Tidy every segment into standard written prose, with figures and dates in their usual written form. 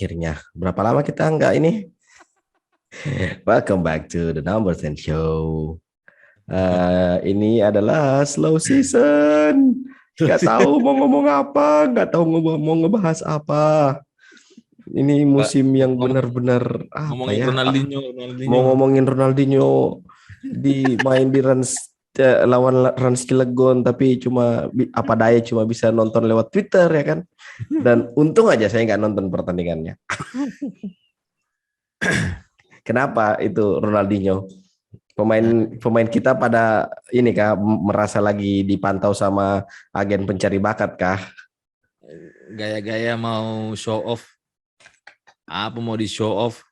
akhirnya. Berapa lama kita nggak ini? Welcome back to the Number 10 Show. Ini adalah slow season. Nggak tahu mau ngomong apa, nggak tahu mau ngebahas apa. Ini musim yang benar-benar apa Ngomongin ya? Ronaldinho. Mau ngomongin Ronaldinho main di lawan Rans Cilegon, tapi cuma apa daya cuma bisa nonton lewat Twitter ya kan. Dan untung aja saya nggak nonton pertandingannya. Kenapa itu Ronaldinho? Pemain kita pada ini kah merasa lagi dipantau sama agen pencari bakat kah? Gaya-gaya mau show off. Apa mau di show off?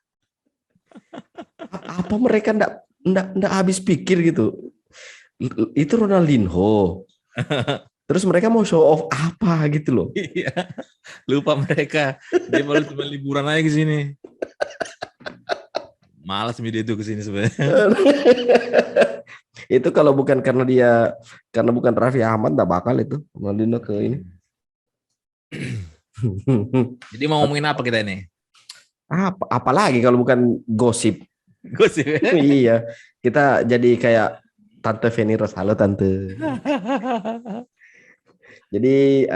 Apa mereka ndak habis pikir gitu? Itu Ronaldinho. Terus mereka mau show off apa gitu loh? Iya, lupa mereka. Dia baru cuma liburan aja ke sini. Malas dia itu ke sini sebenarnya. Itu kalau bukan karena bukan Raffi Ahmad nggak bakal itu Ronaldinho ke ini. Jadi mau ngomongin apa kita ini? Apalagi kalau bukan gosip. Gosip. Iya, kita jadi kayak Tante Feni Rose. Halo Tante. Jadi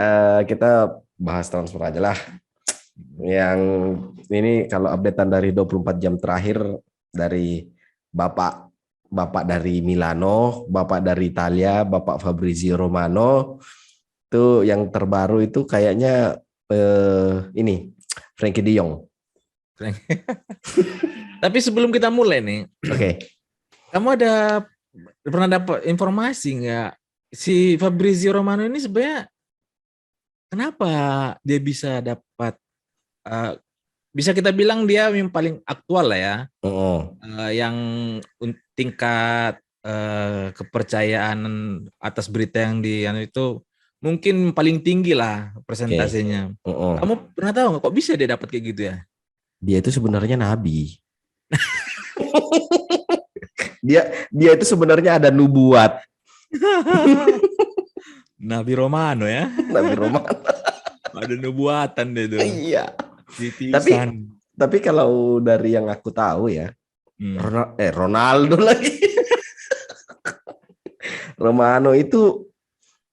kita bahas transfer aja lah. Yang ini kalau updatean dari 24 jam terakhir dari Bapak dari Milano, Bapak dari Italia, Bapak Fabrizio Romano. Itu yang terbaru itu kayaknya ini Frenkie de Jong. Tapi sebelum kita mulai nih, Oke. Kamu pernah dapat informasi nggak si Fabrizio Romano ini sebenarnya kenapa dia bisa dapat bisa kita bilang dia yang paling aktual lah ya, yang tingkat kepercayaan atas berita yang itu mungkin paling tinggi lah persentasenya. Kamu pernah tahu nggak kok bisa dia dapat kayak gitu ya? Dia itu sebenarnya nabi. dia itu sebenarnya ada nubuat. Nabi Romano ya. Nabi Romano. Ada nubuatan deh tuh. Iya. Tapi kalau dari yang aku tahu ya, Ronaldo lagi. Romano itu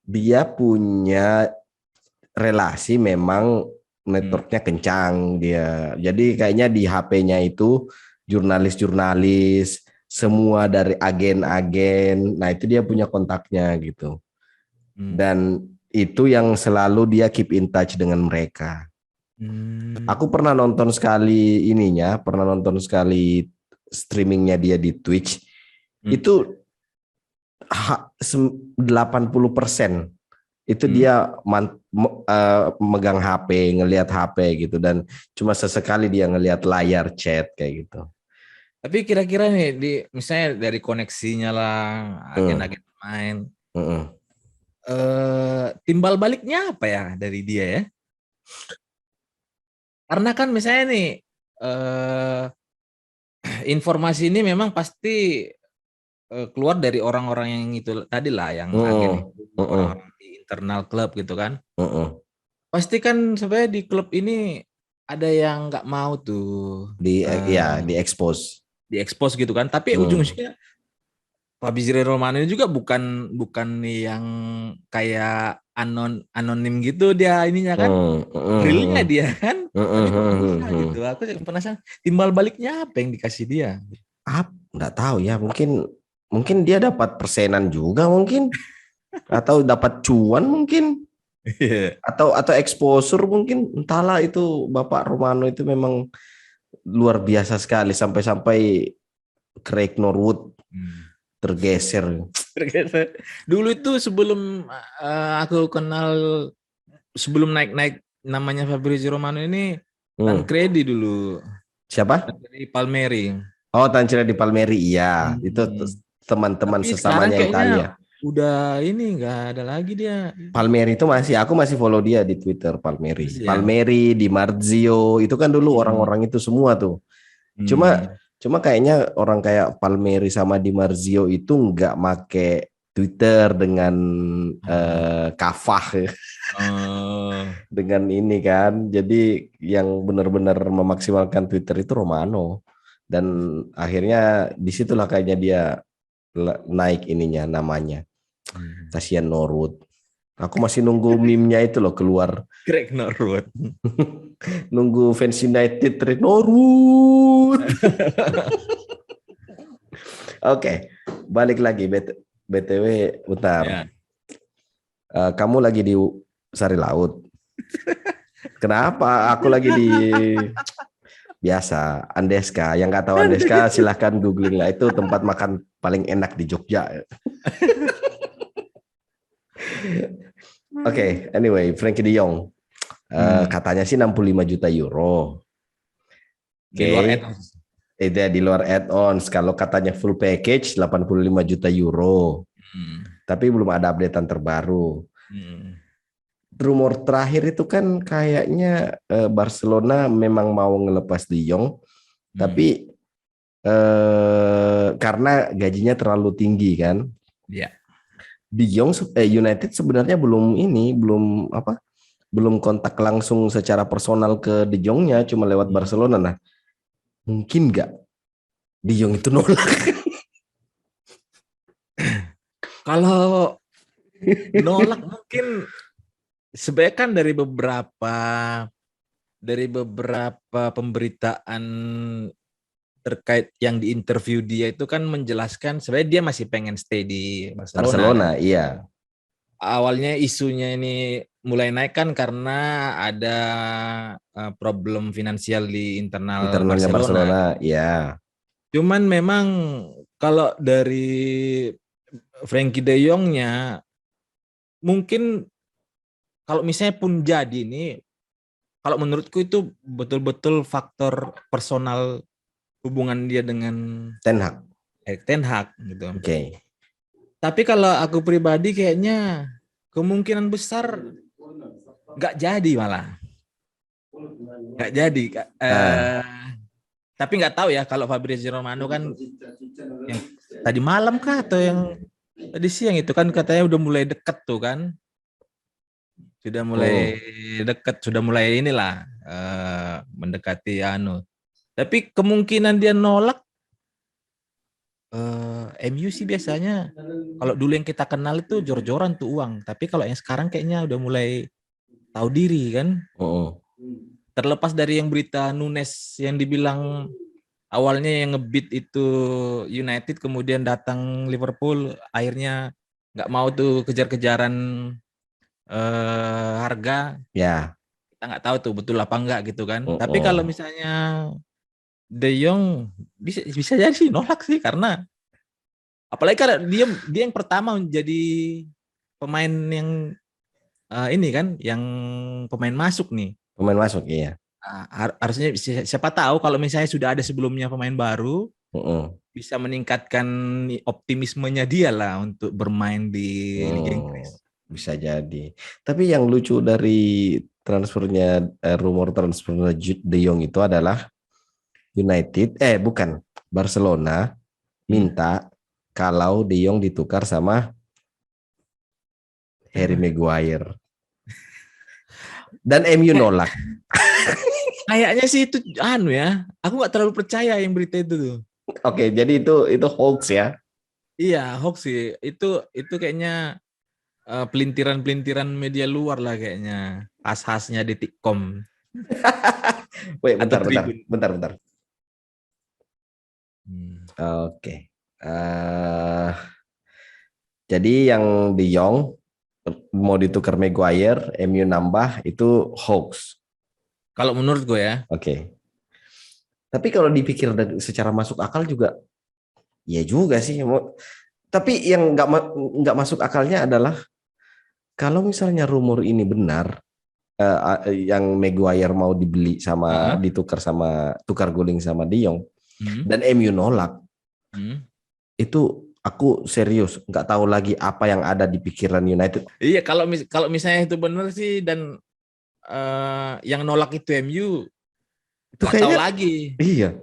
dia punya relasi memang networknya kencang dia. Jadi kayaknya di HP-nya itu jurnalis-jurnalis, semua dari agen-agen. Nah, itu dia punya kontaknya gitu. Dan itu yang selalu dia keep in touch dengan mereka. Aku pernah nonton sekali streamingnya dia di Twitch. Itu 80% itu dia megang HP, ngelihat HP gitu, dan cuma sesekali dia ngelihat layar chat kayak gitu. Tapi kira-kira nih misalnya dari koneksinya lah, agen-agen main, timbal baliknya apa ya dari dia ya? Karena kan misalnya nih informasi ini memang pasti keluar dari orang-orang yang itu tadi lah, yang agen itu, orang di internal klub gitu kan. Pasti kan sebenarnya di klub ini ada yang nggak mau tuh di expose gitu kan. Tapi ujung-ujungnya Fabrizio Romano ini juga bukan yang kayak anonim gitu dia ininya kan. Realnya dia kan. Tapi kok bisa gitu. Aku penasaran timbal baliknya apa yang dikasih dia. Nggak tahu ya, mungkin dia dapat persenan juga mungkin, atau dapat cuan mungkin, atau exposure mungkin, entahlah. Itu Bapak Romano itu memang luar biasa sekali, sampai Craig Norwood tergeser. Dulu itu sebelum aku kenal, sebelum naik namanya Fabrizio Romano ini, Tancredi dulu. Siapa? Tancredi Palmieri. Oh, Tancredi Palmieri, iya. Itu teman-teman sesamanya Italia. Udah ini nggak ada lagi dia. Palmieri itu aku masih follow dia di Twitter. Palmieri, Di Marzio, itu kan dulu orang-orang itu semua tuh. Cuma kayaknya orang kayak Palmieri sama Di Marzio itu nggak make Twitter dengan kafah. dengan ini kan. Jadi yang benar-benar memaksimalkan Twitter itu Romano. Dan akhirnya disitulah kayaknya dia naik ininya namanya. Kasihan Norwood. Aku masih nunggu meme-nya itu loh keluar. Greg Norwood. Nunggu fans United Norwood. Oke, balik lagi BTW bentar. Ya. Kamu lagi di Sari Laut. Kenapa? Aku lagi di biasa Andeska. Yang nggak tahu Andeska silahkan googling lah. Itu tempat makan paling enak di Jogja. Oke, anyway, Frankie De Jong. Katanya sih 65 juta euro. Di luar add-ons. Itu di luar add-ons. Kalau katanya full package 85 juta euro. Tapi belum ada updatean terbaru. Rumor terakhir itu kan kayaknya Barcelona memang mau ngelepas De Jong, tapi karena gajinya terlalu tinggi kan. Ya. De Jong United sebenarnya belum kontak langsung secara personal ke De Jongnya, cuma lewat Barcelona. Nah, mungkin nggak De Jong itu nolak? Kalau nolak mungkin sebenarnya kan dari beberapa pemberitaan terkait yang di interview dia itu kan menjelaskan sebenarnya dia masih pengen stay di Barcelona. Iya. Awalnya isunya ini mulai naik kan karena ada problem finansial di internalnya Barcelona. Iya. Cuman memang kalau dari Frankie De Jong-nya mungkin kalau misalnya pun jadi ini, kalau menurutku itu betul-betul faktor personal hubungan dia dengan Ten Hag gitu. Oke. Tapi kalau aku pribadi kayaknya kemungkinan besar nggak jadi malah. Nggak jadi. Tapi nggak tahu ya kalau Fabrizio Romano kan yang tadi malam kah atau yang tadi siang itu kan katanya udah mulai deket tuh kan. Sudah mulai dekat, sudah mulai inilah mendekati Tapi kemungkinan dia nolak MU sih biasanya kalau dulu yang kita kenal itu jor-joran tuh uang. Tapi kalau yang sekarang kayaknya udah mulai tahu diri kan. Terlepas dari yang berita Nunes yang dibilang awalnya yang ngebit itu United kemudian datang Liverpool akhirnya nggak mau tuh kejar-kejaran harga ya kita nggak tahu tuh betul apa enggak gitu kan. Tapi kalau misalnya De Jong bisa jadi sih nolak sih karena apalagi karena dia yang pertama menjadi pemain yang ini kan yang pemain masuk nih. Pemain masuk iya. Harusnya siapa tahu kalau misalnya sudah ada sebelumnya pemain baru bisa meningkatkan optimismenya dia lah untuk bermain di Liga Inggris. Bisa jadi. Tapi yang lucu dari transfernya rumor transfernya De Jong itu adalah Barcelona minta kalau De Jong ditukar sama Harry Maguire. Dan MU nolak. Kayaknya sih itu ya. Aku nggak terlalu percaya yang berita itu tuh. Oke, jadi itu hoax ya. Iya, hoax sih. Itu kayaknya pelintiran-pelintiran media luar lah kayaknya. Khas-khasnya Detikcom. Wait, bentar. Oke. Jadi yang De Jong mau ditukar Maguire, MU nambah itu hoax. Kalau menurut gue ya. Oke. Tapi kalau dipikir secara masuk akal juga, ya juga sih. Tapi yang nggak masuk akalnya adalah kalau misalnya rumor ini benar, yang Maguire mau dibeli sama ditukar sama tukar guling sama De Jong, dan MU nolak, itu aku serius nggak tahu lagi apa yang ada di pikiran United. Iya, kalau misalnya itu benar sih dan yang nolak itu MU, itu nggak tahu lagi. Iya.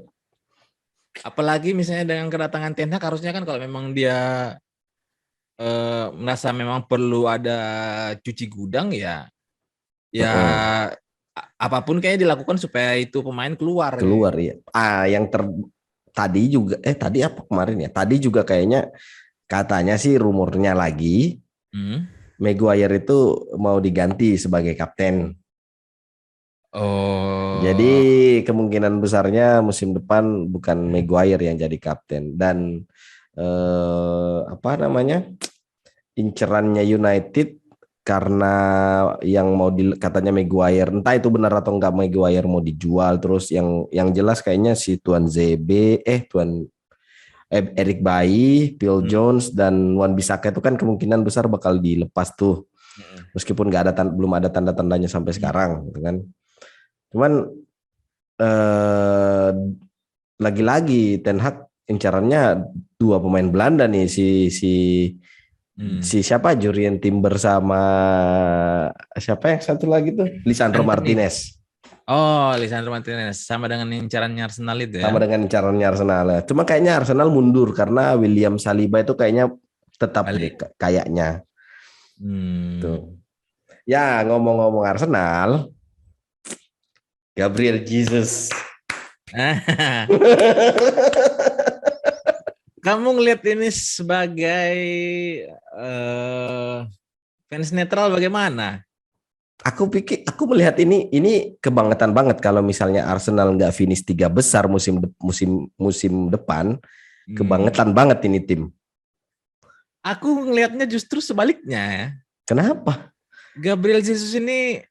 Apalagi misalnya dengan kedatangan Ten Hag harusnya kan kalau memang dia merasa memang perlu ada cuci gudang ya Ya Heeh. apapun kayaknya dilakukan supaya itu pemain keluar. Keluar ya. Yang tadi juga tadi apa kemarin ya? Tadi juga kayaknya katanya sih rumornya lagi Hmm. Maguire itu mau diganti sebagai kapten. Jadi Oh. kemungkinan besarnya musim depan bukan Maguire yang jadi kapten dan apa namanya? Incerannya United karena yang mau katanya Maguire, entah itu benar atau enggak, Maguire mau dijual. Terus yang jelas kayaknya si Tuan ZB Tuan Eric Bailly, Phil Hmm. Jones dan Wan Bissaka itu kan kemungkinan besar bakal dilepas tuh, Hmm. meskipun nggak ada belum ada tanda-tandanya sampai Hmm. sekarang gitu kan. Cuman eh, lagi-lagi Ten Hag incarannya dua pemain Belanda nih, si si Hmm. si siapa, Jurien Timber sama siapa yang satu lagi tuh, Lisandro Anthony. Martinez. Oh, Lisandro Martinez sama dengan incarannya Arsenal itu ya. Sama dengan incarannya Arsenal. Cuma kayaknya Arsenal mundur karena William Saliba itu kayaknya tetap deh Balik. kayaknya Hmm. tuh. Ya ngomong-ngomong Arsenal, Gabriel Jesus. Kamu ngelihat ini sebagai eh, fans netral bagaimana? Aku melihat ini kebangetan banget kalau misalnya Arsenal nggak finish tiga besar musim depan, Hmm. kebangetan banget ini tim. Aku ngelihatnya justru sebaliknya. Kenapa? Gabriel Jesus ini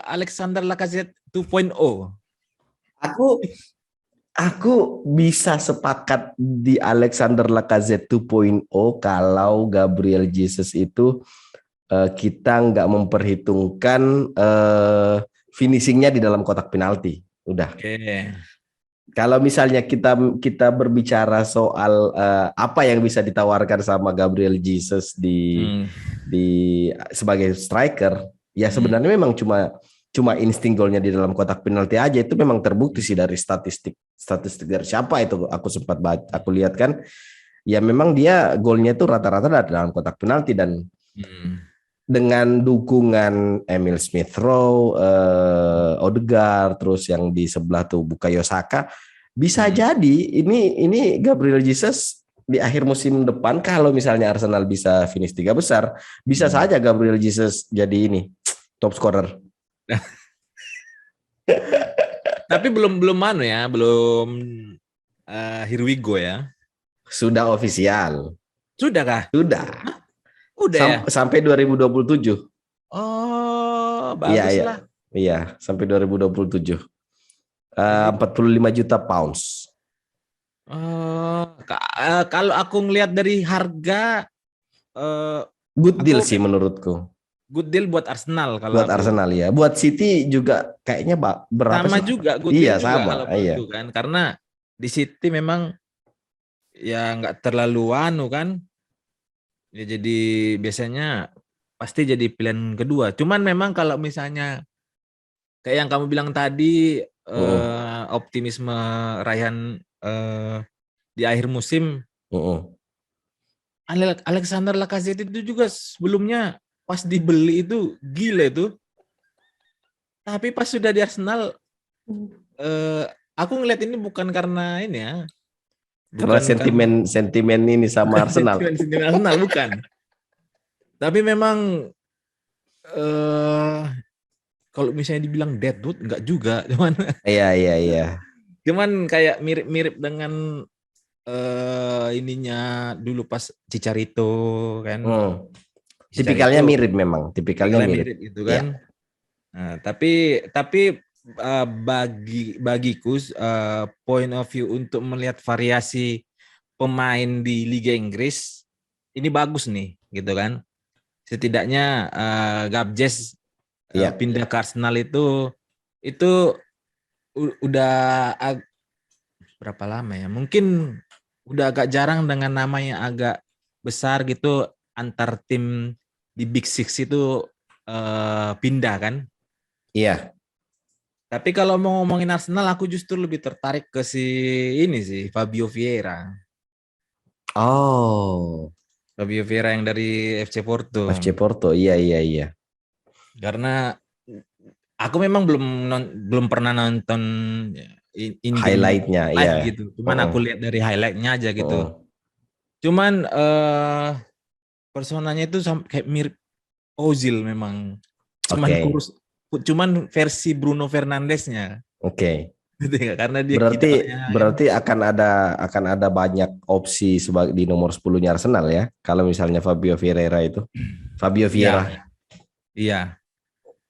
Alexander Lacazette 2.0. Aku aku bisa sepakat di Alexander Lacazette 2.0 kalau Gabriel Jesus itu kita nggak memperhitungkan finishingnya di dalam kotak penalti. Udah. Oke. Kalau misalnya kita kita berbicara soal apa yang bisa ditawarkan sama Gabriel Jesus Hmm. di sebagai striker, ya Hmm. sebenarnya memang cuma cuma insting golnya di dalam kotak penalti aja, itu memang terbukti sih dari statistik dari siapa itu, aku sempat baca, aku lihat kan, ya memang dia golnya itu rata-rata dari dalam kotak penalti. Dan Hmm. dengan dukungan Emil Smith Rowe, Odegaard, terus yang di sebelah tuh Bukayo Saka, bisa Hmm. jadi ini Gabriel Jesus di akhir musim depan kalau misalnya Arsenal bisa finish tiga besar, bisa Hmm. saja Gabriel Jesus jadi ini top scorer. Tapi belum belum ya, belum here we go ya. Sudah ofisial, Sudah kah? sudah Udah ya. sampai 2027. Oh, Iya, bagus iya, lah. iya, sampai 2027. Jadi 45 juta pounds. kalau aku ngelihat dari harga, eh, Good aku deal sih menurutku. good deal buat Arsenal kalau Buat aku. Arsenal ya. Buat City juga kayaknya berapa Sama sih? juga good deal Iya juga sama, kalau menurutku iya. kan, karena di City memang ya nggak terlalu anu kan, ya jadi biasanya pasti jadi pilihan kedua. Cuman memang kalau misalnya kayak yang kamu bilang tadi, Heeh, optimisme Ryan di akhir musim, heeh. Alexander Lacazette itu juga sebelumnya pas dibeli itu gila itu, tapi pas sudah di Arsenal, aku ngeliat ini bukan karena ini ya, Karena bukan karena sentimen sentimen ini sama Arsenal. sentimen Arsenal, bukan. Tapi memang kalau misalnya dibilang deadwood enggak juga, Iya, iya, iya. cuman kayak mirip-mirip dengan ininya dulu pas Chicharito kan. Hmm. Tipikalnya Chicharito mirip memang, tipikalnya tipikalnya mirip. mirip gitu Iya. kan. Nah, tapi bagiku, point of view untuk melihat variasi pemain di Liga Inggris ini bagus nih gitu kan. Setidaknya Gabjes Iya. pindah ke Arsenal itu udah berapa lama ya? Mungkin udah agak jarang dengan nama yang agak besar gitu antar tim di Big Six itu pindah kan. Iya. Tapi kalau mau ngomongin Arsenal, aku justru lebih tertarik ke si ini sih, Fabio Vieira. Oh, Fabio Vieira yang dari FC Porto. FC Porto. Iya, iya, iya. Karena aku memang belum pernah nonton in-game Highlightnya, live iya. gitu. Cuman Heeh, aku lihat dari highlightnya aja gitu. heeh. Cuman personanya itu kayak mirip Ozil memang. Cuman Oke, kurus, cuman versi Bruno Fernandesnya oke. gitu ya. Karena dia Berarti kipernya kan. berarti akan ada banyak opsi sebagai di nomor 10-nya Arsenal ya. Kalau misalnya Fabio Vieira itu. Fabio Iya, Vieira. iya.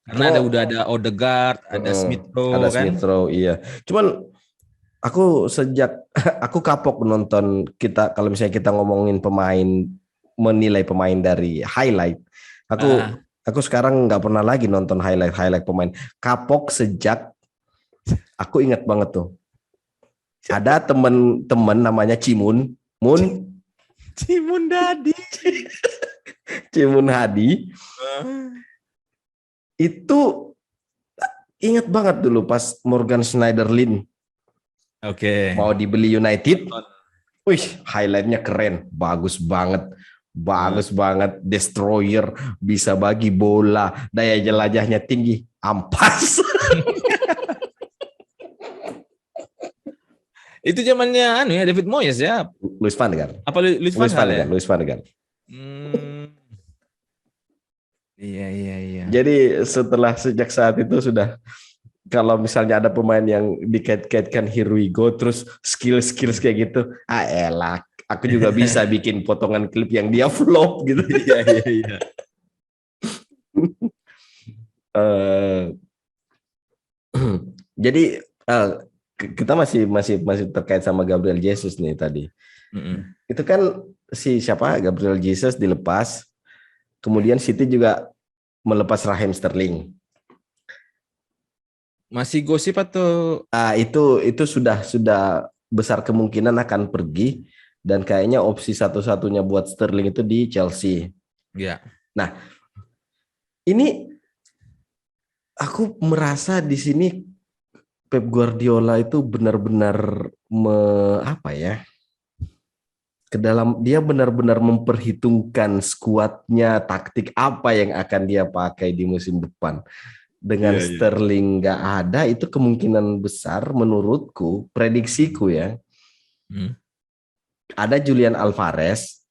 Karena udah Cuma ada Odegaard, ada heeh, Smith ada Rowe kan. Smith Rowe, iya. Cuman aku sejak aku kapok nonton kita kalau misalnya kita ngomongin pemain menilai pemain dari highlight. Aku Ah, aku sekarang nggak pernah lagi nonton highlight pemain. Kapok sejak aku ingat banget tuh. siapa? Ada temen-temen namanya Cimun, Cimun Dadi. Cimun Hadi Ah, itu ingat banget dulu pas Morgan Schneiderlin Oke. mau dibeli United. Nonton. Wih, highlightnya keren, bagus banget. Ah. Bagus banget, destroyer, bisa bagi bola, daya jelajahnya tinggi, ampas. Itu zamannya anu ya David Moyes ya. Luis van Gaal. Apa Luis van Luis Gaal van ya? Gaal, Luis van Gaal. Hmm, iya iya iya. Jadi sejak saat itu sudah kalau misalnya ada pemain yang dikait-kaitkan here we go terus skill-skill kayak gitu, elah, aku juga bisa bikin potongan klip yang dia flop gitu. Iya iya iya. Eh, jadi kita masih terkait sama Gabriel Jesus nih tadi. Mm-mm. Itu kan si siapa Gabriel Jesus dilepas, kemudian City juga melepas Raheem Sterling. Masih gosip atau Itu sudah besar kemungkinan akan pergi dan kayaknya opsi satu-satunya buat Sterling itu di Chelsea. ya? Nah, ini aku merasa di sini Pep Guardiola itu benar-benar apa ya? Dia benar-benar memperhitungkan skuadnya, taktik apa yang akan dia pakai di musim depan. Dengan Iya iya. Sterling nggak ada, itu kemungkinan besar menurutku, prediksiku ya, Hmm. ada Julian Alvarez,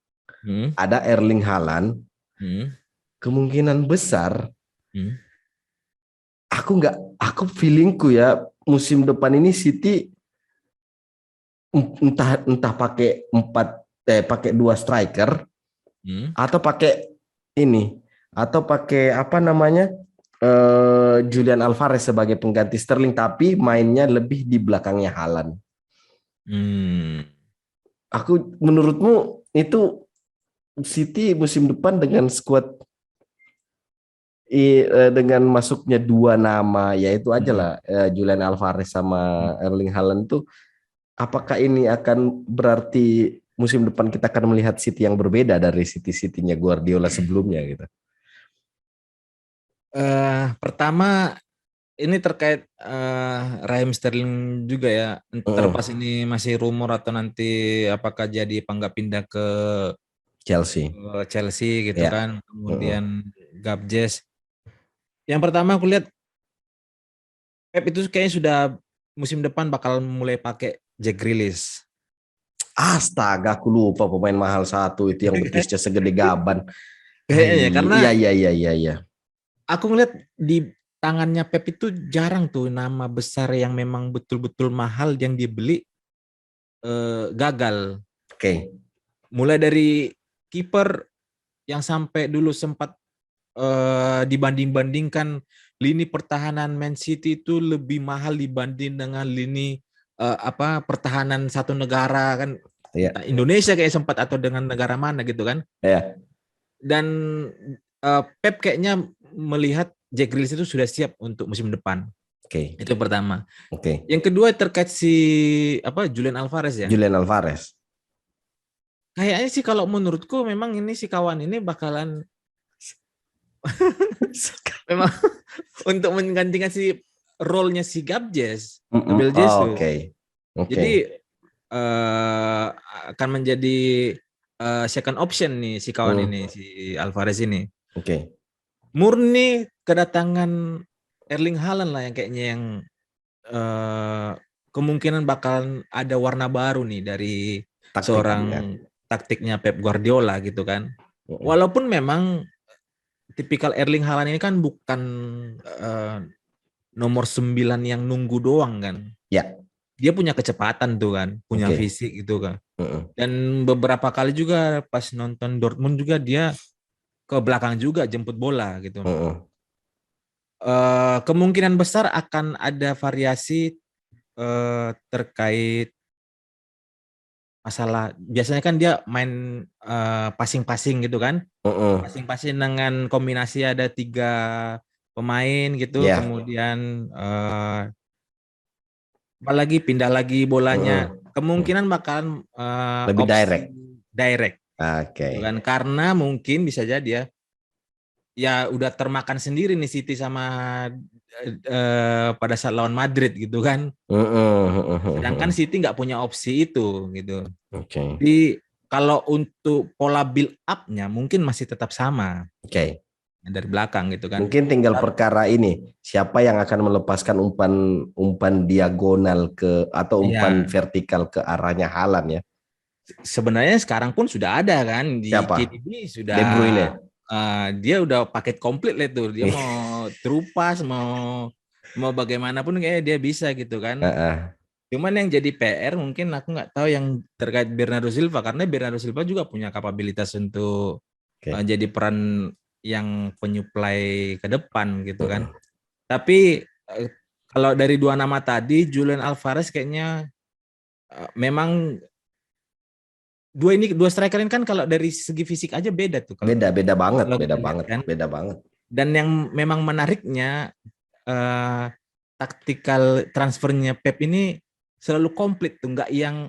Hmm. ada Erling Haaland, Hmm. kemungkinan besar, Hmm. aku feelingku ya, musim depan ini City entah pakai dua striker Hmm. atau pakai ini atau pakai apa namanya Julian Alvarez sebagai pengganti Sterling tapi mainnya lebih di belakangnya Haaland. Hmm. Menurutmu itu City musim depan dengan skuad dengan masuknya dua nama yaitu aja Hmm. lah Julian Alvarez sama Erling Haaland tuh apakah ini akan berarti musim depan kita akan melihat City yang berbeda dari City-City-nya Guardiola sebelumnya gitu. Pertama ini terkait Raheem Sterling juga ya. Terlepas Mm-mm. ini masih rumor atau nanti apakah jadi apa nggak pindah ke Chelsea. Chelsea gitu Ya. kan. Mm-mm. Kemudian Gabjes. Yang pertama aku lihat Pep itu kayaknya sudah musim depan bakal mulai pakai Jack Grealish. Astaga, aku lupa pemain mahal satu itu yang betisnya segede gaban. Kayaknya karena Iya, iya, iya, iya, iya. aku ngeliat di tangannya Pep itu jarang tuh nama besar yang memang betul-betul mahal yang dibeli gagal. Oke. Mulai dari kiper yang sampai dulu sempat dibanding-bandingkan lini pertahanan Man City itu lebih mahal dibanding dengan lini pertahanan satu negara kan, Iya, entah Indonesia kayak sempat atau dengan negara mana gitu kan. iya. Dan Pep kayaknya melihat Jack Grealish itu sudah siap untuk musim depan. Oke. Itu pertama. Oke. Yang kedua terkait si Julian Alvarez ya. Julian Alvarez. Kayaknya sih kalau menurutku memang ini si kawan ini bakalan memang untuk menggantikan si role-nya si Gabjes, Mm-mm. Gabriel Oh, Jesus. oke. Oke. Jadi eh, akan menjadi second option nih si kawan Mm. ini, si Alvarez ini. Oke. murni kedatangan Erling Haaland lah yang kayaknya yang kemungkinan bakalan ada warna baru nih dari Taktiknya. seorang taktiknya Pep Guardiola gitu kan. Mm-mm. Walaupun memang tipikal Erling Haaland ini kan bukan nomor 9 yang nunggu doang kan. Ya, Dia punya kecepatan tuh kan, punya oke. fisik gitu kan. Mm-mm. Dan beberapa kali juga pas nonton Dortmund juga dia ke belakang juga jemput bola gitu. Mm-mm. Kemungkinan besar akan ada variasi terkait masalah. Biasanya kan dia main passing-passing gitu kan, Mm-mm. passing-passing dengan kombinasi ada 3 pemain gitu, Ya, kemudian apalagi pindah lagi bolanya. mm-mm. Mm. Kemungkinan bakalan Lebih direct. opsi direct gitu Oke. kan, karena mungkin bisa jadi ya udah termakan sendiri nih City sama pada saat lawan Madrid gitu kan. Mm-mm. Sedangkan Mm-mm. City nggak punya opsi itu gitu. Oke. Jadi kalau untuk pola build up-nya mungkin masih tetap sama Oke. dari belakang gitu kan. Mungkin tinggal perkara ini, siapa yang akan melepaskan umpan umpan diagonal ke atau umpan Iya, vertikal ke arahnya Haaland ya? sebenarnya sekarang pun sudah ada kan di Siapa? KDB De sudah Bruyne. dia udah paket komplit lah itu. Dia mau terupas mau mau bagaimanapun kayak dia bisa gitu kan. Heeh. Cuman yang jadi PR mungkin aku nggak tahu yang terkait Bernardo Silva karena Bernardo Silva juga punya kapabilitas untuk Oke. jadi peran yang penyuplai ke depan gitu kan. Heeh. Tapi kalau dari 2 nama tadi Julian Alvarez kayaknya memang dua striker ini kan kalau dari segi fisik aja beda tuh kalau Beda banget, kalau beda kita lihat banget, kan. beda banget. Dan yang memang menariknya eh, taktikal transfernya Pep ini selalu komplit tuh, nggak yang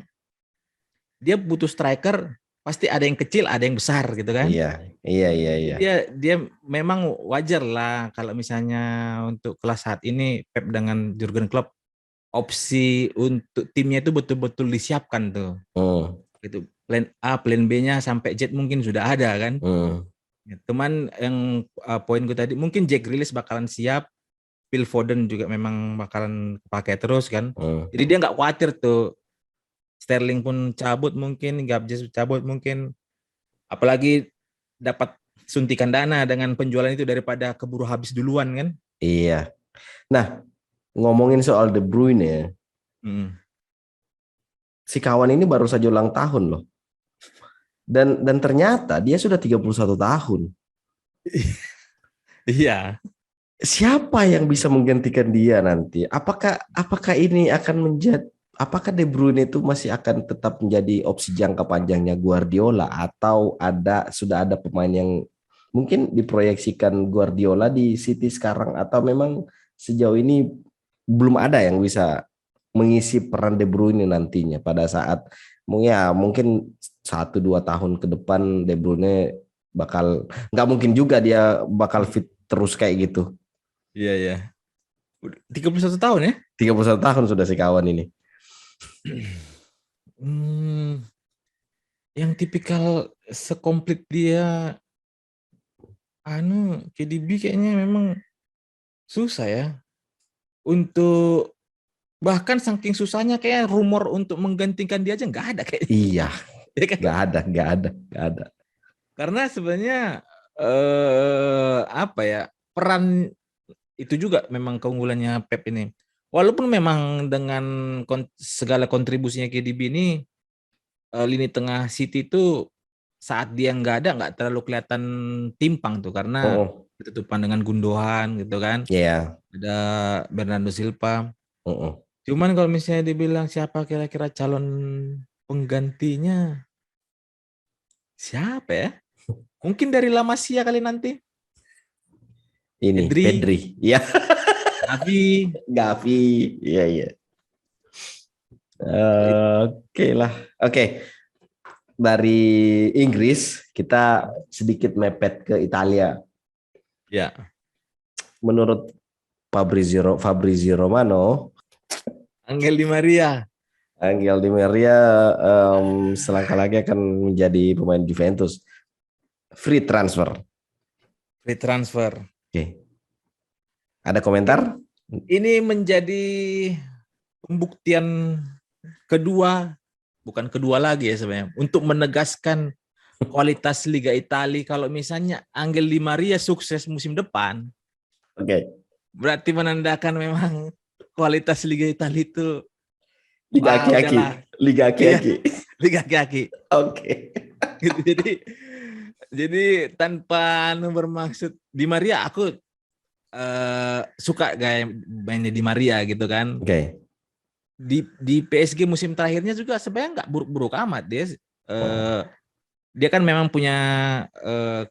dia butuh striker pasti ada yang kecil ada yang besar gitu kan. Iya, iya, iya, Jadi iya. dia memang wajar lah kalau misalnya untuk kelas saat ini Pep dengan Jurgen Klopp opsi untuk timnya itu betul-betul disiapkan tuh. Hmm, Gitu. Plan A, plan B-nya sampai Z mungkin sudah ada kan. hmm, Ya, cuman yang poinku tadi mungkin Jack Grealish bakalan siap, Phil Foden juga memang bakalan pakai terus kan. hmm. Jadi dia nggak khawatir tuh Sterling pun cabut mungkin, Gabjes cabut mungkin. Apalagi dapat suntikan dana dengan penjualan itu daripada keburu habis duluan kan. Iya. Nah, ngomongin soal De Bruyne ya, Hmm. si kawan ini baru saja ulang tahun loh. Dan ternyata dia sudah 31 tahun. Iya. Siapa yang bisa menggantikan dia nanti? Apakah ini akan menjadi apakah De Bruyne itu masih akan tetap menjadi opsi jangka panjangnya Guardiola atau sudah ada pemain yang mungkin diproyeksikan Guardiola di City sekarang atau memang sejauh ini belum ada yang bisa mengisi peran De Bruyne nantinya pada saat ya mungkin 1-2 tahun ke depan De Bruyne bakal nggak mungkin juga dia bakal fit terus kayak gitu. Iya, iya. 31 tahun ya? 31 tahun sudah si kawan ini. Hmm, yang tipikal sekomplit dia KDB kayaknya memang susah ya. Untuk bahkan saking susahnya kayak rumor untuk menggantikan dia aja nggak ada kayaknya. Iya, Ya kan? nggak ada. Karena sebenarnya apa ya, peran itu juga memang keunggulannya Pep ini. Walaupun memang dengan segala kontribusinya KDB ini lini tengah City itu saat dia nggak terlalu kelihatan timpang tuh karena Oh, ketutupan dengan Gundogan gitu kan. iya. Ada Bernardo Silva. Oh. Cuman kalau misalnya dibilang siapa kira-kira calon penggantinya, siapa ya? Mungkin dari La Masia kali nanti. Ini Pedri, Pedri, iya. Gavi. Gavi, iya iya. Oke lah, oke. Dari Inggris kita sedikit mepet ke Italia. Ya, Menurut Fabrizio Romano, Angel Di Maria. Angel Di Maria selangkah lagi akan menjadi pemain Juventus. Free transfer. Free transfer. Oke. Ada komentar? Ini menjadi pembuktian kedua, bukan kedua lagi ya sebenarnya, untuk menegaskan kualitas Liga Italia. Kalau misalnya Angel Di Maria sukses musim depan, Oke. berarti menandakan memang kualitas Liga Italia itu Liga wah aki-aki. udahlah. Liga Iya, aki-aki. Liga kaki. Oke. Gitu. Jadi tanpa bermaksud Di Maria, aku suka gaya mainnya Di Maria gitu kan. Oke. Di PSG musim terakhirnya juga sebenarnya nggak buruk-buruk amat dia. Oh. Dia kan memang punya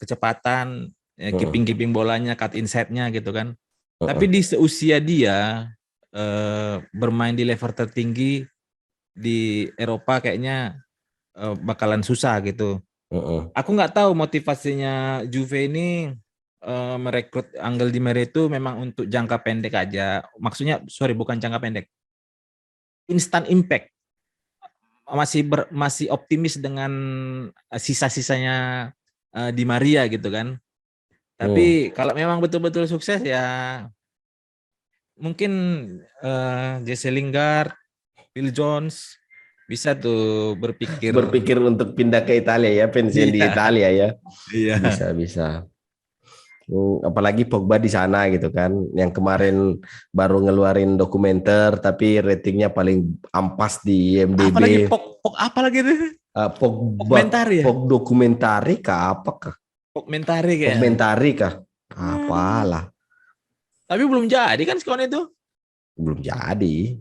kecepatan, Mm-mm. keeping bolanya, cut inside-nya gitu kan. Tapi Mm-mm. di seusia dia bermain di level tertinggi di Eropa kayaknya bakalan susah gitu. Mm-mm. Aku nggak tahu motivasinya Juve ini merekrut Angel Di Maria itu memang untuk jangka pendek aja. Maksudnya, sorry, bukan jangka pendek. Instant impact. Masih optimis dengan sisa-sisanya Di Maria gitu kan. Mm. Tapi kalau memang betul-betul sukses ya mungkin Jesse Lingard, Phil Jones bisa tuh berpikir. Berpikir untuk pindah ke Italia ya, pensiun di Iya, Italia ya. iya. Bisa. Apalagi Pogba di sana gitu kan, yang kemarin baru ngeluarin dokumenter tapi ratingnya paling ampas di Apalagi IMDb. pok apalagi itu? Pogba, Komentar ya? dokumentari kah apa kah? Komentari kayaknya. Dokumentari kah? Aduh. Apalah, Tapi belum jadi kan skon itu. belum jadi.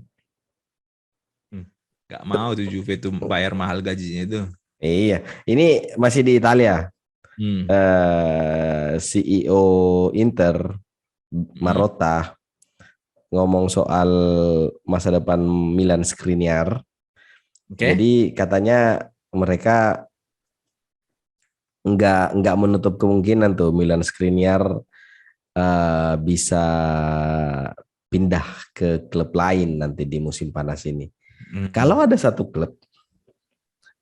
Gak mau tuh Juve tuh bayar mahal gajinya itu. Iya, ini masih di Italia. Hmm. CEO Inter Hmm. Marotta ngomong soal masa depan Milan Skriniar. Oke. Jadi katanya mereka nggak menutup kemungkinan tuh Milan Skriniar bisa pindah ke klub lain nanti di musim panas ini. Hmm. Kalau ada satu klub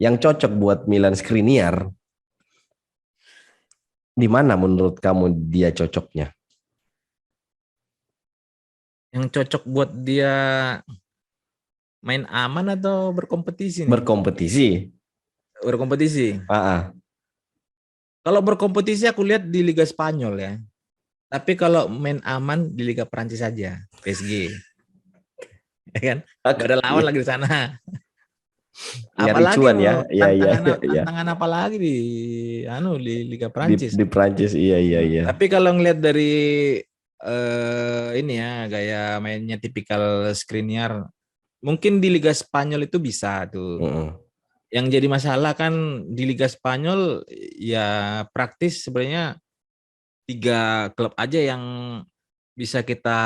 yang cocok buat Milan Skriniar, di mana menurut kamu dia cocoknya? Yang cocok buat dia main aman atau berkompetisi nih? Berkompetisi. Berkompetisi. Ah, Kalau berkompetisi aku lihat di Liga Spanyol ya. Tapi kalau main aman di Liga Prancis saja, PSG. Ya kan? Gak ada lawan iya. lagi di sana. Nyari Apalagi cuan ya, mau ya, ya, ya, ya. tantangan apa lagi di Liga Di Prancis. Prancis, iya, iya, iya. Tapi kalau ngelihat dari ini ya gaya mainnya tipikal Skriniar, mungkin di Liga Spanyol itu bisa tuh. Mm-mm. Yang jadi masalah kan di Liga Spanyol ya praktis sebenarnya 3 klub aja yang bisa kita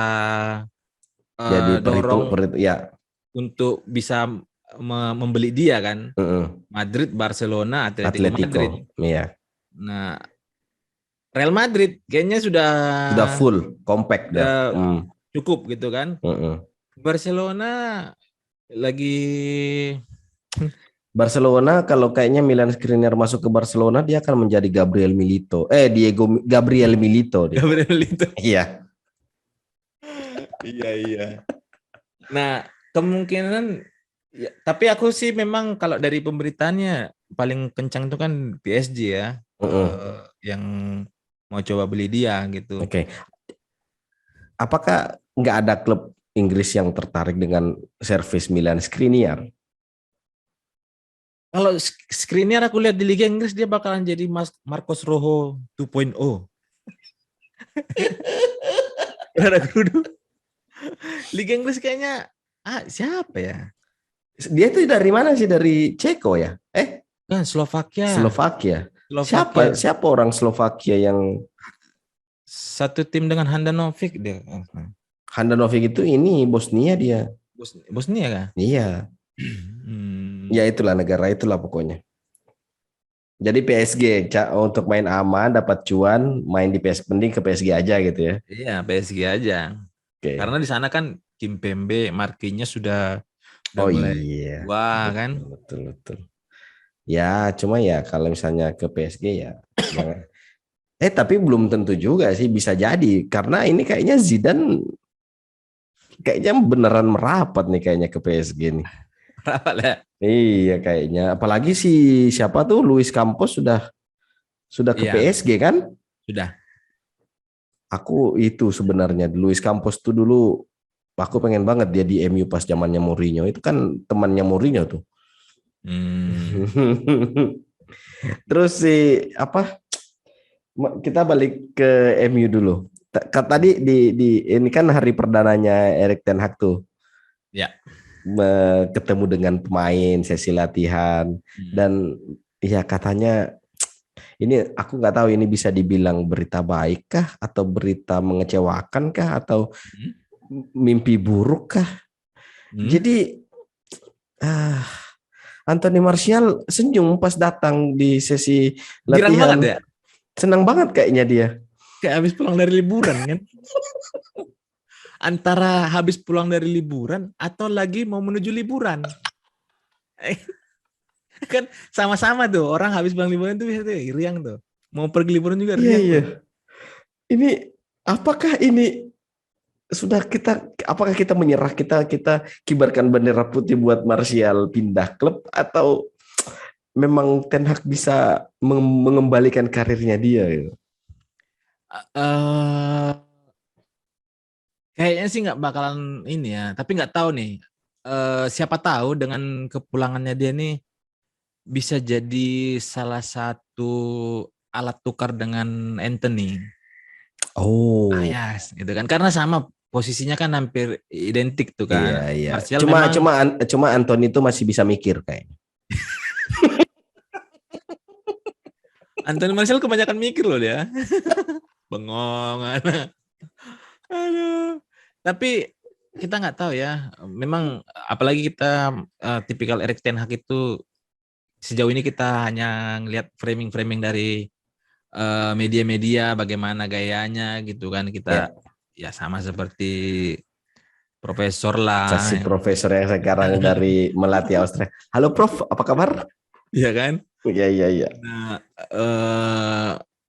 Jadi dorong ya. untuk bisa membeli dia kan. Mm-mm. Madrid, Barcelona, Atletico Madrid. Atletico, iya. Nah, Real Madrid kayaknya sudah Sudah full, compact dah. udah cukup gitu kan. Mm-mm. Barcelona lagi Barcelona kalau kayaknya Milan Skriniar masuk ke Barcelona dia akan menjadi Gabriel Milito. Diego Gabriel Milito dia. Gabriel itu. Iya. Iya, iya. Nah, kemungkinan ya, tapi aku sih memang kalau dari pemberitaannya paling kencang itu kan PSG ya, Mm-mm. yang mau coba beli dia gitu. Oke. Apakah nggak ada klub Inggris yang tertarik dengan servis Milan Skriniar? Kalau Skriniar aku lihat di Liga Inggris dia bakalan jadi Marcos Rojo 2.0. Ada kudu. Liga Inggris kayaknya siapa ya? Dia itu dari mana sih? Dari Ceko ya? Kan Slovakia. Slovakia. Slovakia Siapa orang Slovakia yang satu tim dengan Handanovic dia. Handanovic itu ini Bosnia dia. Bosnia kah? Iya. Hmm. Ya itulah negara itulah pokoknya. Jadi PSG untuk main aman dapat cuan, main di PSG penting ke PSG aja gitu ya. Iya, PSG aja. Oke. Karena di sana kan Kimpembe, Marquinhos sudah Oh mulai iya. tua kan. Betul, betul, betul. Ya, cuma ya kalau misalnya ke PSG ya jangan Tapi belum tentu juga sih, bisa jadi karena ini kayaknya Zidane kayaknya beneran merapat nih kayaknya ke PSG nih. Rapat ya. Iya kayaknya. Apalagi si siapa tuh Luis Campos sudah ke Iya, PSG kan? sudah. Aku itu sebenarnya Luis Campos tuh dulu aku pengen banget dia di MU pas zamannya Mourinho. Itu kan temannya Mourinho tuh. Hmm. Terus si apa? Kita balik ke MU dulu. Tadi di ini kan hari perdananya Erik ten Hag tuh Ya. ketemu dengan pemain sesi latihan Hmm. dan ya katanya ini aku nggak tahu ini bisa dibilang berita baik kah atau berita mengecewakan kah atau Hmm. mimpi buruk kah. Hmm. Jadi ah, Anthony Martial senyum pas datang di sesi Girang banget latihan. ya. Senang banget kayaknya dia. Kayak habis pulang dari liburan kan. Antara habis pulang dari liburan atau lagi mau menuju liburan. Kan sama-sama tuh. Orang habis pulang liburan tuh biasa tuh riang tuh. Mau pergi liburan juga Iya, riang iya. tuh. Ini apakah ini sudah apakah kita menyerah, kita kibarkan bendera putih buat Martial pindah klub atau memang Ten Hag bisa mengembalikan karirnya dia gitu? Eh Kayaknya sih nggak bakalan ini ya. Tapi nggak tahu nih. Siapa tahu dengan kepulangannya dia nih bisa jadi salah satu alat tukar dengan Anthony. Oh, Ya, gitu kan. Karena sama posisinya kan hampir identik tuh iya, kan. iya. Martial Cuma memang cuma cuma Anthony itu masih bisa mikir kayak. Anthony Martial kebanyakan mikir loh dia. Bengong. Aduh. Tapi kita nggak tahu ya. Memang apalagi kita tipikal Erik ten Hag itu sejauh ini kita hanya ngelihat framing-framing dari media-media bagaimana gayanya gitu kan. Ya, Kita ya sama seperti profesor lah. si profesor yang sekarang dari Melati Austria. Halo Prof, apa kabar? Iya kan? Iya, iya, iya. Nah,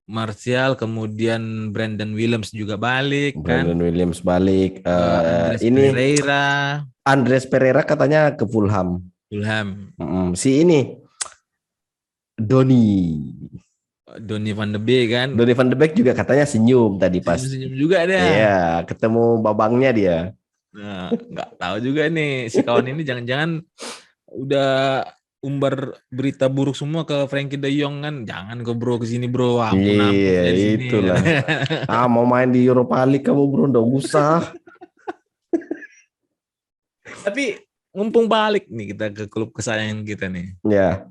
Martial, kemudian Brandon Williams juga balik kan. Brandon Williams balik. Andres Ini Pereira, Andres Pereira katanya ke Fulham. Fulham, Si ini Doni. Donny van de Beek kan. Donny van de Beek juga katanya senyum tadi pas. Senyum-senyum juga dia. Iya, ketemu babangnya dia. Nah, nggak tahu juga nih si kawan ini jangan-jangan udah umbar berita buruk semua ke Frankie De Jong kan. Jangan ke bro ke sini bro, ampun-ampun Iya, dari sini. itulah. Mau main di Europa League kamu bro, nggak usah. Tapi mumpung balik nih kita ke klub kesayangan kita nih. Ya,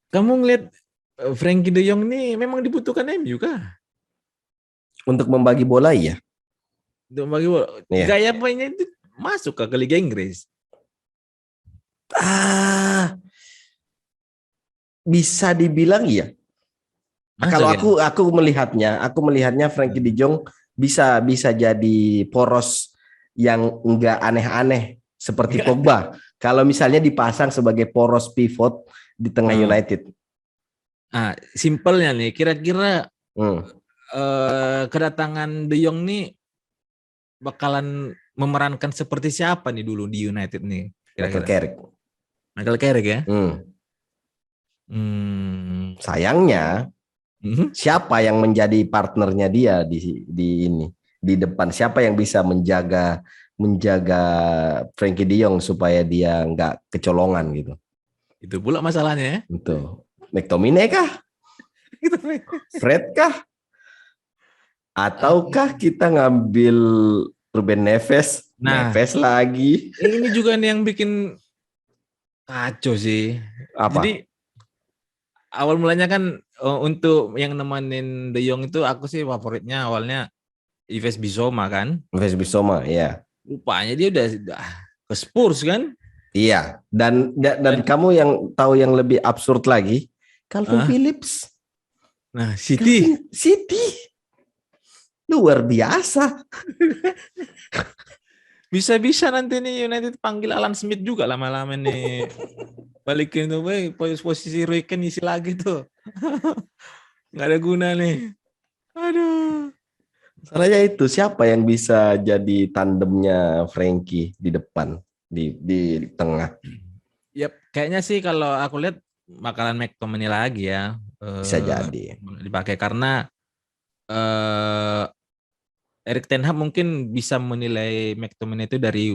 Kamu ngeliat Frankie De Jong nih memang dibutuhkan MU kah? untuk membagi bola ya. Bagi Iya. gaya mainnya itu masuk ke Liga Inggris. Bisa dibilang iya. Masuk Kalau ya? aku melihatnya Frankie De Jong bisa jadi poros yang enggak aneh-aneh seperti Pogba. Kalau misalnya dipasang sebagai poros pivot di tengah United. Simpelnya nih, kira-kira Hmm. kedatangan De Jong nih bakalan memerankan seperti siapa nih dulu di United nih? Michael Kira-kira. Carrick. Michael Carrick ya? Sayangnya siapa yang menjadi partnernya dia di depan? Siapa yang bisa menjaga Frankie De Jong supaya dia nggak kecolongan gitu? Itu pula masalahnya ya. Itu McTominay kah? Fred kah? Ataukah kita ngambil Ruben Neves? Nah, Neves lagi. ini juga nih yang bikin kacau sih. Apa? Jadi awal mulanya kan untuk yang nemenin De Jong itu aku sih favoritnya awalnya Yves Bissouma kan. Neves Bissouma, ya. Rupanya dia udah ke Spurs kan. Iya. Dan kamu yang tahu yang lebih absurd lagi, Calvin Phillips. Nah, City luar biasa. Bisa-bisa nanti nih United panggil Alan Smith juga lama-lama nih. Balikin tuh, posisi Roy Keane isi lagi tuh. nggak ada guna nih. Aduh. Salahnya itu siapa yang bisa jadi tandemnya Frankie di depan, di tengah. Ya kayaknya sih kalau aku lihat bakalan McTominay lagi ya Bisa jadi. dipakai karena eh Erik ten Hag mungkin bisa menilai McTominay itu dari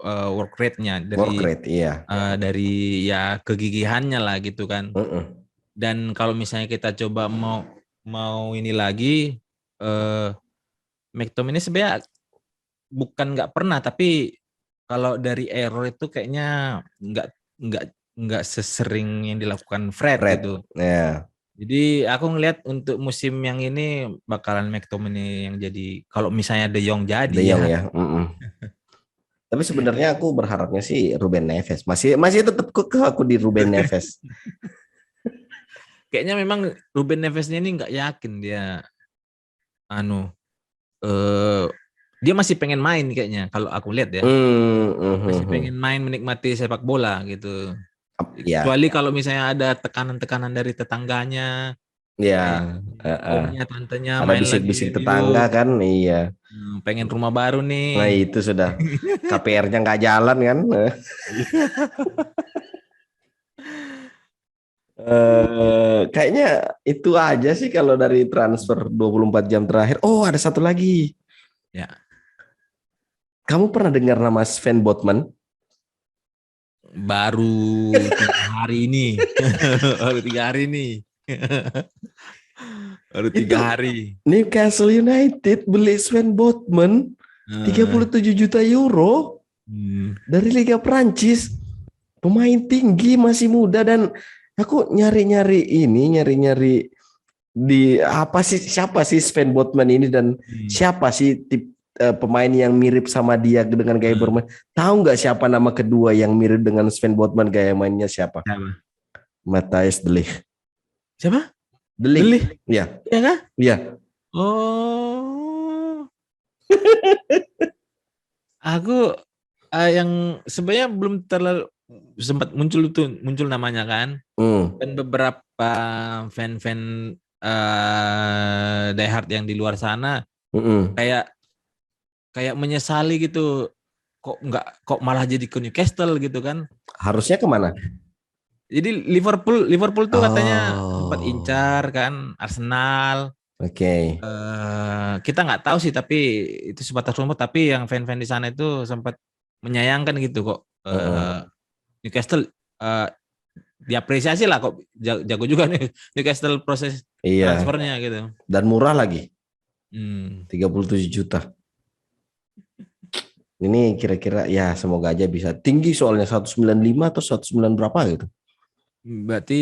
work rate-nya, Work rate, iya. dari ya kegigihannya lah gitu kan. Mm-mm. Dan kalau misalnya kita coba mau mau ini lagi, eh McTominay sebenarnya bukan nggak pernah, tapi kalau dari error itu kayaknya nggak nggak nggak sesering yang dilakukan Fred Fred, gitu. ya. Jadi aku ngelihat untuk musim yang ini bakalan McTominay yang jadi kalau misalnya De Jong jadi De ya. Jong ya. Mm-mm. Tapi sebenarnya aku berharapnya sih Ruben Neves. Masih masih tetap ke aku di Ruben Neves. Kayaknya memang Ruben Neves-nya ini nggak yakin dia anu eh dia masih pengen main kayaknya kalau aku lihat ya. Masih pengen main menikmati sepak bola gitu. Ya, Kecuali kalau misalnya ada tekanan-tekanan dari tetangganya, ya. kayak Uh-uh. omnya, tantenya Ada main lagi bisik-bisik MU, tetangga kan, iya. pengen rumah baru nih. Nah itu sudah KPR-nya nggak jalan kan. Kayaknya itu aja sih kalau dari transfer 24 jam terakhir. Oh, ada satu lagi. Ya, Kamu pernah dengar nama Sven Botman? baru 3 hari ini. Baru 3 hari ini. Baru tiga Itu hari. Newcastle United beli Sven Botman Eh, 37 juta euro hmm, dari Liga Prancis. Pemain tinggi, masih muda, dan aku nyari-nyari di apa sih, siapa sih Sven Botman ini, dan hmm, siapa sih pemain yang mirip sama dia dengan gaya hmm. bermain. Tahu nggak siapa nama kedua yang mirip dengan Sven Botman gaya mainnya siapa? Siapa? Matthijs de Ligt. Siapa? De Ligt. Delih, Ya, ya kah? ya. Oh, aku yang sebenarnya belum terlalu sempat muncul namanya kan. Hmm, Dan beberapa fan-fan Die Hard yang di luar sana hmm. kayak kayak menyesali gitu, kok malah jadi ke Newcastle gitu kan. Harusnya kemana? Jadi Liverpool Liverpool tuh katanya sempat Oh, incar kan Arsenal. oke. Kita nggak tahu sih, tapi itu sebatas rumor, tapi yang fan-fan di sana itu sempat menyayangkan gitu kok. Heeh. Newcastle eh, diapresiasi lah, kok jago juga nih Newcastle proses Iya, transfernya gitu. dan murah lagi, Hmm. 37 juta. Ini kira-kira ya semoga aja bisa tinggi, soalnya 195 atau 109 berapa gitu. Berarti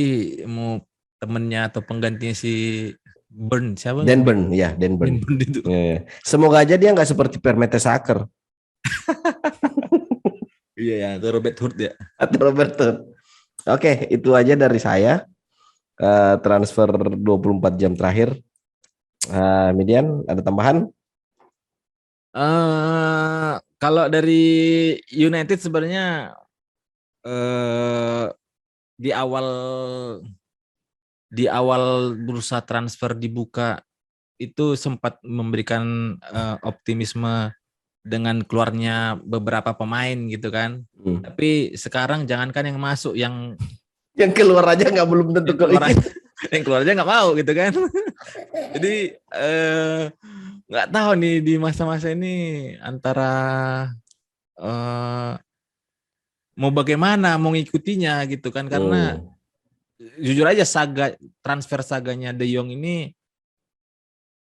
mau temennya atau penggantinya si Burn siapa Dan namanya? Burn, ya, Dan Dan Burn. Burn itu. Ya, ya. Semoga aja dia nggak seperti Permete-Saker Iya ya, itu Robert Hurt ya. atau Roberto. Oke, itu aja dari saya. Transfer 24 jam terakhir. Median, ada tambahan? Kalau dari United sebenarnya eh, di awal di awal bursa transfer dibuka itu sempat memberikan optimisme dengan keluarnya beberapa pemain gitu kan. Hmm. Tapi sekarang jangankan yang masuk, Yang keluar aja nggak, belum tentu yang kok keluar ikut. yang keluar aja nggak mau gitu kan. Jadi nggak tahu nih di masa-masa ini antara eh, mau bagaimana mau ngikutinya gitu kan, karena Hmm. jujur aja transfer saganya De Jong ini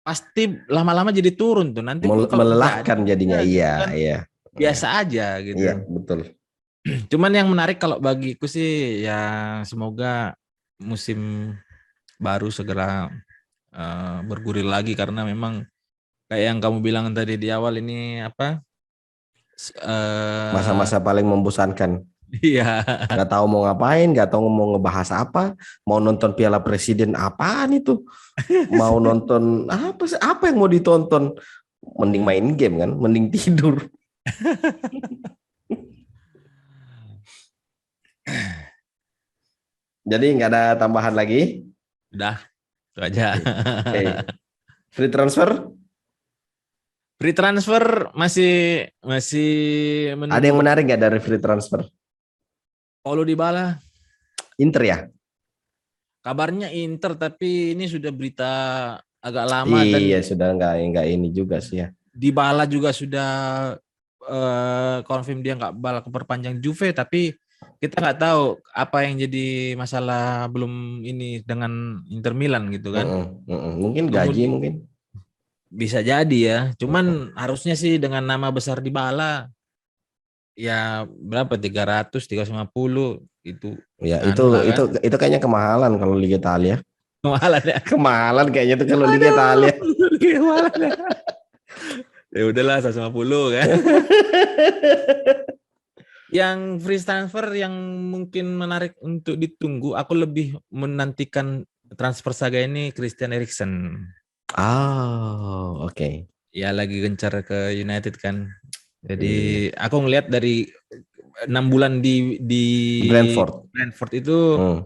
pasti lama-lama jadi turun tuh. Nanti pun kalau Melelahkan jadi jadinya, gitu iya, kan iya. Iya, biasa aja gitu. iya, betul. Cuman yang menarik kalau bagiku sih ya semoga musim baru segera bergulir lagi, karena memang kayak yang kamu bilang tadi di awal ini apa Masa-masa paling membosankan. iya. Nggak tahu mau ngapain, nggak tahu mau ngebahas apa, mau nonton Piala Presiden apaan itu, mau nonton apa sih, apa yang mau ditonton, mending main game kan, mending tidur. Jadi nggak ada tambahan lagi. Udah. Itu aja. Oke. Free transfer? Free transfer masih Ada yang menunggu menarik nggak dari free transfer? Paulo Dybala. Inter ya? Kabarnya Inter, tapi ini sudah berita agak lama dan Iya, sudah nggak ini juga sih ya. Dybala juga sudah confirm dia nggak bakal perpanjang Juve, tapi kita nggak tahu apa yang jadi masalah belum ini dengan Inter Milan gitu kan. Mungkin gaji Kemudian mungkin. bisa jadi ya, cuman harusnya sih dengan nama besar Dybala ya berapa 350 itu Ya, anu lah kan. itu kayaknya kemahalan kalau Liga Italia. Kemahalan ya. Kemahalan kayaknya tuh kalau Liga Aduh, Italia. kemahalan ya. Ya udahlah 150 kan. Yang free transfer yang mungkin menarik untuk ditunggu, aku lebih menantikan transfer saga ini Christian Eriksen. Oh, oke. Ya lagi gencar ke United kan. Jadi Iya. aku ngelihat dari 6 bulan di Brentford. itu Hmm,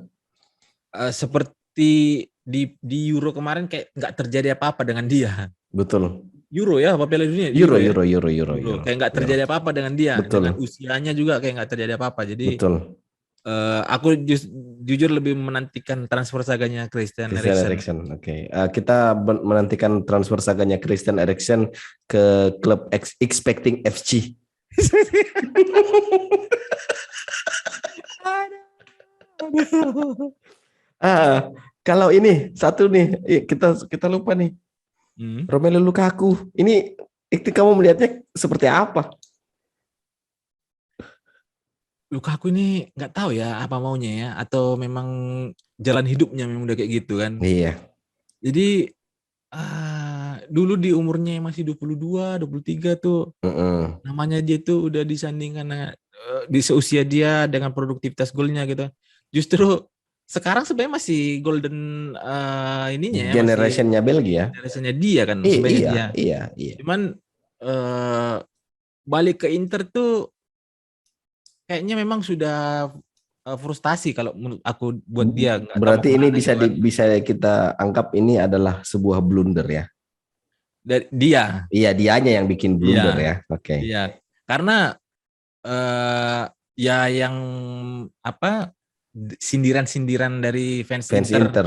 seperti di Euro kemarin kayak nggak terjadi apa-apa dengan dia. betul. Euro ya, apa Piala Dunia? Euro, Ya. euro, euro, euro, Euro. euro, Kayak nggak euro. terjadi apa-apa dengan dia. Dengan Betul, usianya juga kayak nggak terjadi apa-apa. Jadi betul. aku jujur lebih menantikan transfer saganya Christian Christian Eriksen. Eriksen, oke. Kita menantikan transfer saganya Christian Eriksen ke klub Expecting FC. Kalau ini satu nih, kita lupa nih. Romelu Lukaku. Ini kamu melihatnya seperti apa? Lukaku ini nggak tahu ya apa maunya ya, atau memang jalan hidupnya memang udah kayak gitu kan. Iya. Jadi dulu di umurnya yang masih 22, 23 tuh namanya dia tuh udah disandingkan di seusia dia dengan produktivitas golnya gitu. Justru sekarang sebenarnya masih golden ininya ya, masih Generationnya Belgia. generasinya dia kan sebenarnya Iya, dia. iya. Cuman balik ke Inter tuh kayaknya memang sudah frustasi kalau menurut aku buat dia nggak tahu mau Berarti ini kemana gitu kan. bisa kita anggap ini adalah sebuah blunder ya. Dari dia, Iya, dianya yang bikin blunder iya, ya. Oke. iya. Karena ya yang apa sindiran-sindiran dari fans Fans Inter Inter.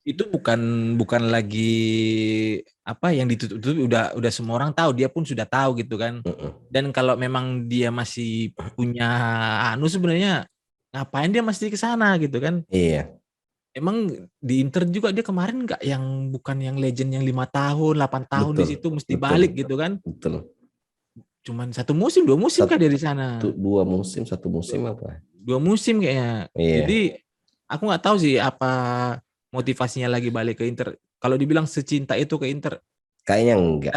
itu bukan lagi apa yang ditutup udah semua orang tahu, dia pun sudah tahu gitu kan. Dan kalau memang dia masih punya sebenarnya ngapain dia masih ke sana gitu kan. Iya. Emang di Inter juga dia kemarin nggak yang bukan yang legend yang 5 tahun 8 tahun di Betul. situ mesti Betul. balik gitu kan. Betul. Cuman 1 musim 2 musim kah dia di sana. 2 musim, 1 musim apa? 2 musim kayaknya. Iya. Jadi aku nggak tahu sih apa motivasinya lagi balik ke Inter. Kalau dibilang secinta itu ke Inter, Kayaknya enggak.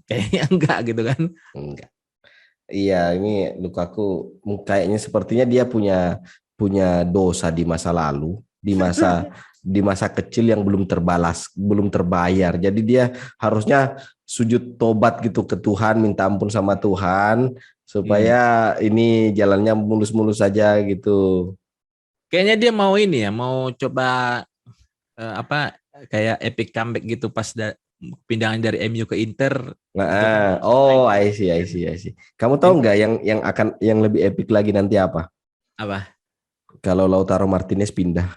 Kayaknya enggak gitu kan. Enggak. Iya, ini Lukaku kayaknya sepertinya dia punya dosa di masa lalu, di masa kecil yang belum terbayar. Jadi dia harusnya sujud tobat gitu ke Tuhan, minta ampun sama Tuhan supaya ini jalannya mulus-mulus saja gitu. Kayaknya dia mau ini ya, mau coba kayak epic comeback gitu pas pindahan dari MU ke Inter. Nah, I see. Kamu tahu nggak yang lebih epic lagi nanti apa? Apa? Kalau Lautaro Martinez pindah.